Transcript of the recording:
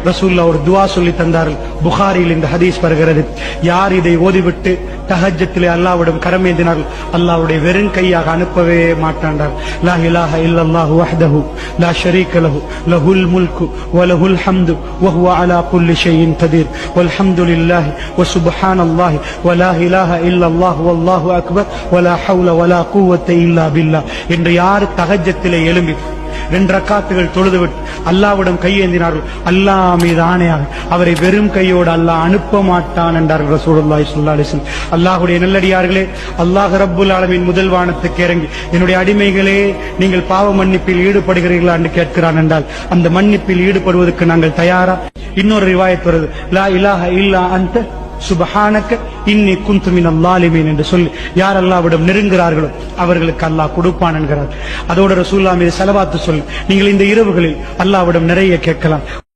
ரசூலுல்லாஹ் ஒரு துஆ சொல்லி தந்தார்கள். புகாரியில் இந்த ஹதீஸ் வருகிறது. யார் இதை ஓதிவிட்டு தஹஜ்ஜத்திலே அல்லாஹ்விடம் கரமேந்தினார்கள், அல்லாஹ்வுடைய வெறும் கையாக அனுப்பவே மாட்டாண்டார். லா இலாஹ இல்லல்லாஹு வஹ்தஹு லா ஷரீக லஹு லஹுல் முல்கு வ லஹுல் ஹம்து வ ஹுவ அலா குல்லி ஷைஇன் கதீர் வல்ஹம்துலில்லாஹி வ சுப்ஹானல்லாஹி வ லா இலாஹ இல்லல்லாஹு வல்லாஹு அக்பர் வ லா ஹவ்ல வ லா குவத்த இல்லா பில்லாஹ் என்று யார் தஹஜ்ஜத்திலே எழும்பி 2 ரக்காத்துகள் தொழுதுவிட்டு அல்லாஹ்விடம் கையேந்தினார்கள், அல்லாஹ் மீது ஆணையாக அவரை வெறும் கையோடு அல்லாஹ் அனுப்ப மாட்டான் என்றார்கள் ரசூலுல்லாஹி ஸல்லல்லாஹு அலைஹி வஸல்லம். அல்லாஹ்வுடைய நல்லடியார்களே, அல்லாஹ் ரப்புல் ஆலமீன் முதல் வானத்துக்கு இறங்கி என்னுடைய அடிமைகளே நீங்கள் பாவ மன்னிப்பில் ஈடுபடுகிறீர்களா என்று கேட்கிறான் என்றால் அந்த மன்னிப்பில் ஈடுபடுவதற்கு நாங்கள் தயாரா? இன்னொரு ரிவாயத் வருது, லா இலாஹ இல்லா அன்த சுப்ஹானக இன்னி குன்து மினல் ஸாலிமீன் என்று சொல்லி யார் அல்லாஹ்விடம் நெருங்குகிறார்களோ அவர்களுக்கு அல்லாஹ் கொடுப்பான் என்கிறார். அதோடு ரசூலுல்லாஹ் மீது ஸலவாத்து சொல்லி நீங்கள் இந்த இரவுகளில் அல்லாஹ்விடம் நிறைய கேட்கலாம்.